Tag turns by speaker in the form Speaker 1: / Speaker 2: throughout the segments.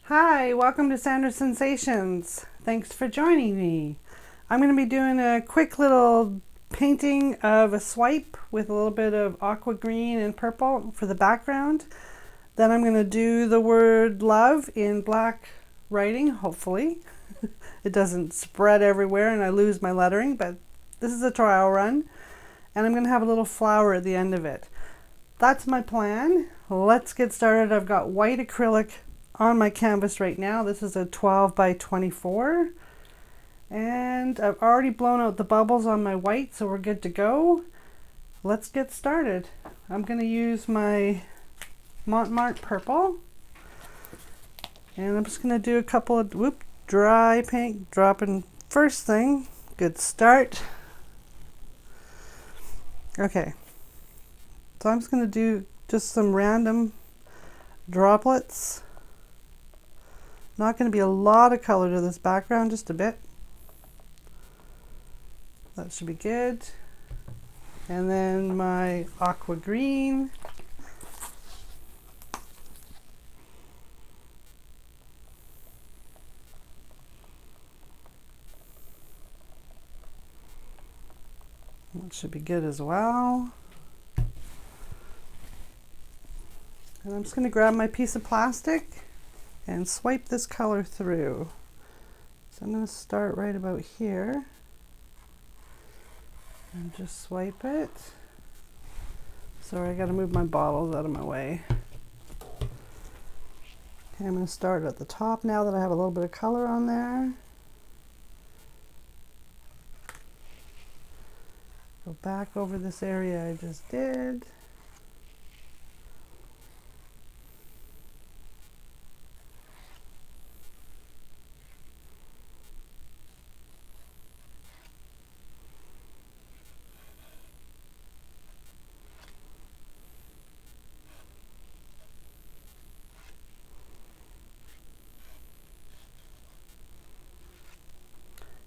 Speaker 1: Hi, welcome to Sandra Sensations. Thanks for joining me. I'm going to be doing a quick little painting of a swipe with a little bit of aqua green and purple for the background. Then I'm going to do the word love in black writing, hopefully. It doesn't spread everywhere and I lose my lettering, but this is a trial run. And I'm going to have a little flower at the end of it. That's my plan. Let's get started. I've got white acrylic on my canvas right now. This is a 12 by 24 and I've already blown out the bubbles on my white, so we're good to go. Let's get started. I'm going to use my Montmartre purple and I'm just going to do a couple of dry paint dropping first thing. Good start. Okay, so I'm just going to do just some random droplets. Not going to be a lot of color to this background, just a bit. That should be good. And then my aqua green. That should be good as well. And I'm just going to grab my piece of plastic and swipe this color through. So I'm going to start right about here and just swipe it. Sorry, I got to move my bottles out of my way. Okay, I'm going to start at the top now that I have a little bit of color on there. Go back over this area I just did.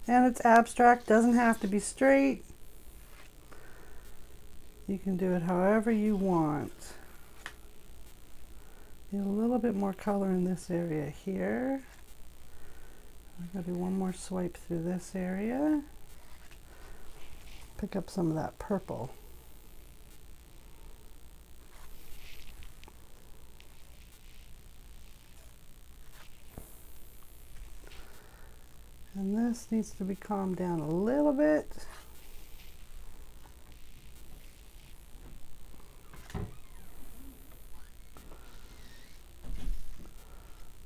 Speaker 1: And it's abstract, doesn't have to be straight. You can do it however you want. Get a little bit more color in this area here. I'm going to do one more swipe through this area. Pick up some of that purple. And this needs to be calmed down a little bit.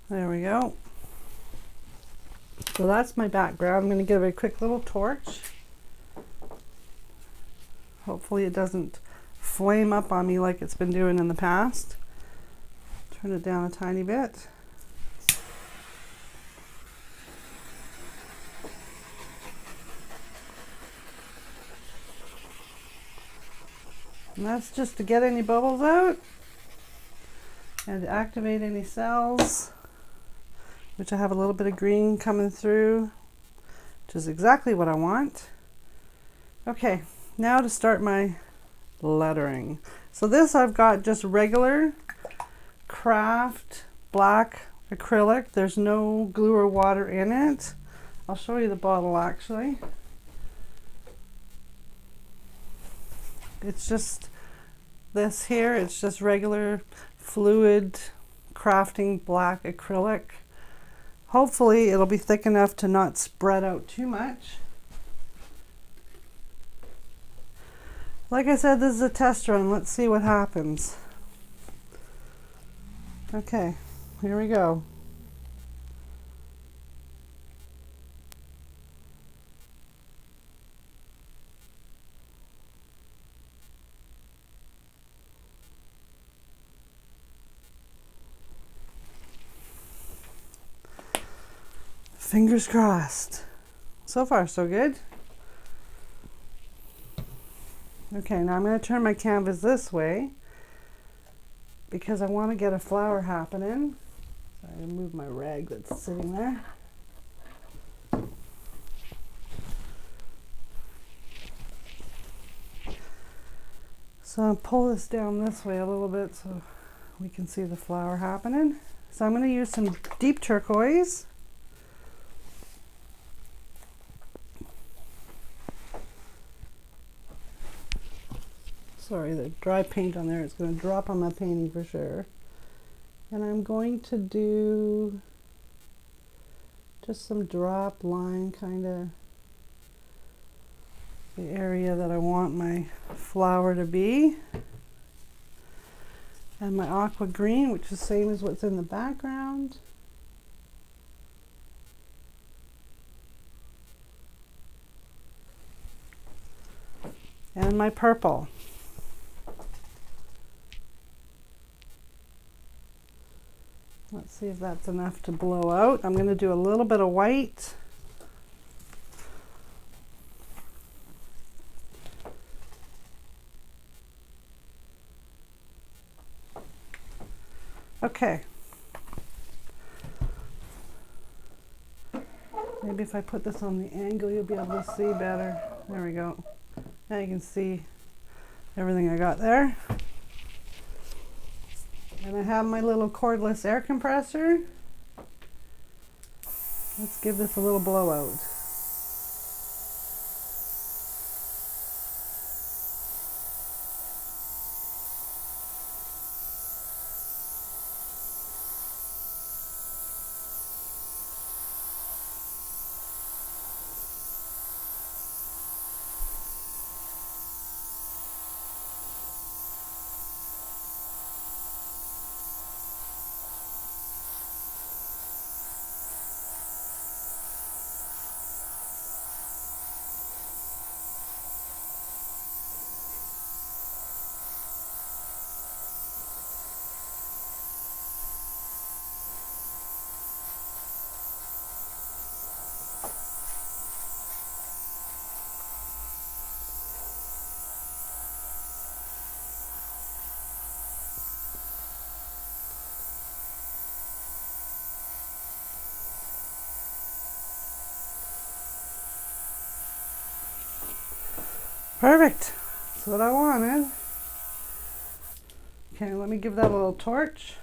Speaker 1: There we go. So that's my background. I'm going to give it a quick little torch. Hopefully it doesn't flame up on me like it's been doing in the past. Turn it down a tiny bit. And that's just to get any bubbles out and to activate any cells, which I have a little bit of green coming through, which is exactly what I want. Okay, now to start my lettering. So this I've got just regular craft black acrylic. There's no glue or water in it. I'll show you the bottle actually. It's just this here, it's just regular fluid crafting black acrylic. Hopefully it'll be thick enough to not spread out too much. Like I said, this is a test run. Let's see what happens. Okay, here we go. Fingers crossed. So far, so good. Okay, now I'm going to turn my canvas this way because I want to get a flower happening. So I'm going to move my rag that's sitting there. So I'll pull this down this way a little bit so we can see the flower happening. So I'm going to use some deep turquoise. Sorry, the dry paint on there is going to drop on my painting for sure. And I'm going to do just some drop line, kind of the area that I want my flower to be. And my aqua green, which is the same as what's in the background. And my purple. Let's see if that's enough to blow out. I'm going to do a little bit of white. Okay. Maybe if I put this on the angle, you'll be able to see better. There we go. Now you can see everything I got there. And I have my little cordless air compressor. Let's give this a little blowout. Perfect. That's what I wanted. Okay, let me give that a little torch.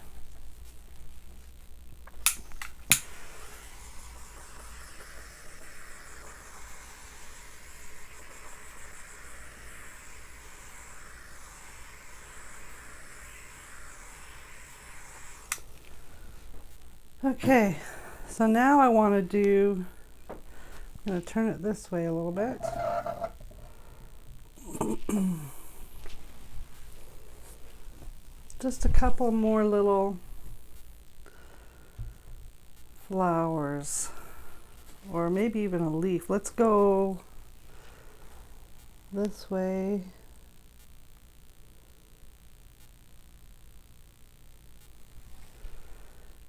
Speaker 1: Okay, so now I want to do, I'm going to turn it this way a little bit. Just a couple more little flowers, or maybe even a leaf. Let's go this way.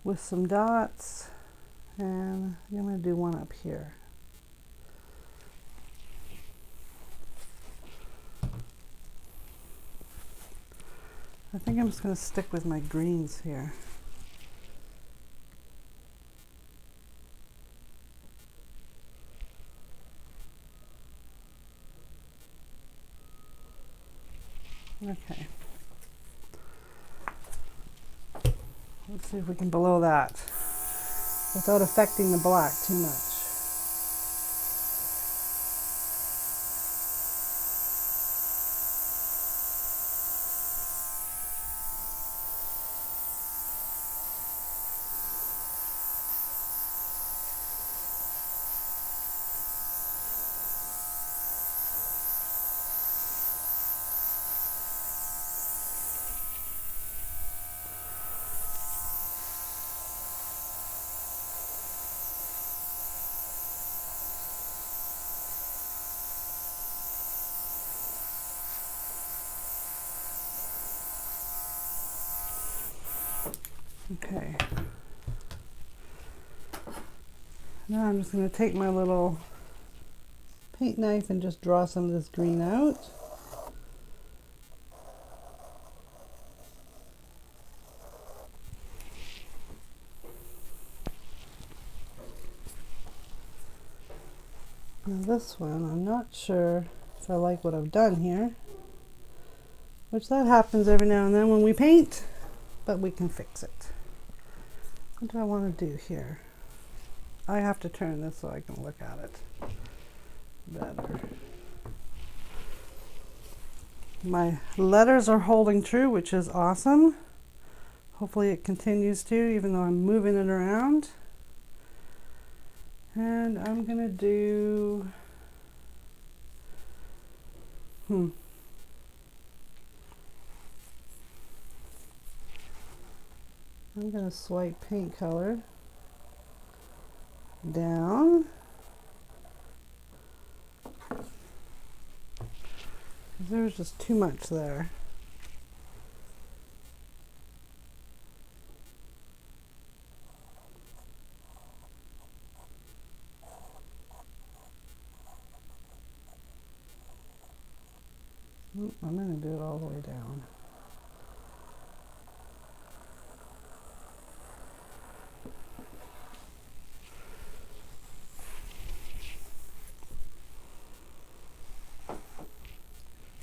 Speaker 1: With some dots, and I'm going to do one up here. I think I'm just going to stick with my greens here. Okay. Let's see if we can blow that without affecting the black too much. Okay. Now I'm just going to take my little paint knife and just draw some of this green out. Now this one, I'm not sure if I like what I've done here, which that happens every now and then when we paint, but we can fix it. What do I want to do here? I have to turn this so I can look at it better. My letters are holding true, which is awesome. Hopefully it continues to, even though I'm moving it around. And I'm gonna do, I'm gonna swipe paint color down. There's just too much there. I'm going to do it all the way down.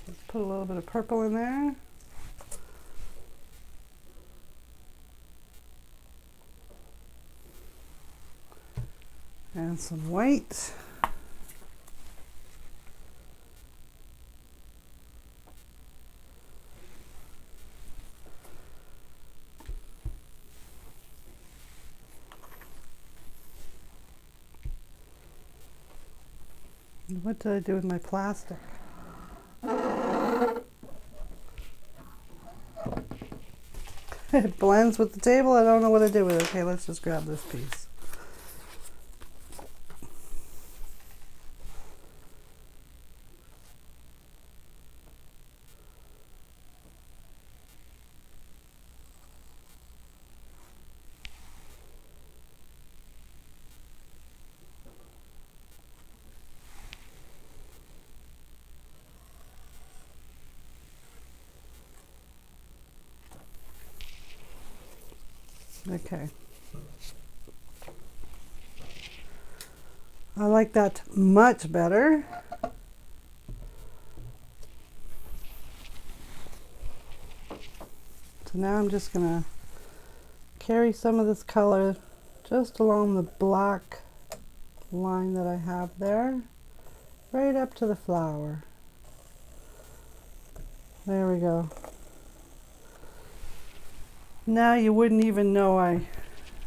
Speaker 1: Let's put a little bit of purple in there. And some white. What did I do with my plastic? It blends with the table. I don't know what I did with it. Okay, let's just grab this piece. Okay. I like that much better. So now I'm just gonna carry some of this color just along the black line that I have there, right up to the flower. There we go. Now you wouldn't even know I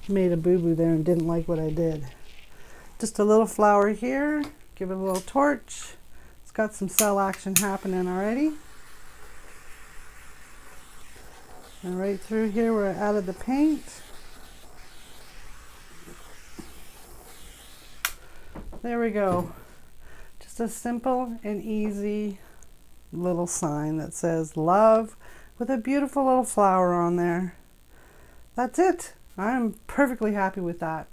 Speaker 1: made a boo-boo there and didn't like what I did. Just a little flower here, give it a little torch. It's got some cell action happening already. And right through here where I added the paint. There we go. Just a simple and easy little sign that says love with a beautiful little flower on there. That's it. I'm perfectly happy with that.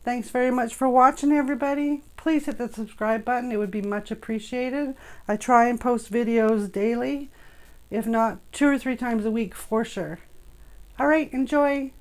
Speaker 1: Thanks very much for watching, everybody. Please hit the subscribe button. It would be much appreciated. I try and post videos daily, if not 2 or 3 times a week for sure. All right, enjoy.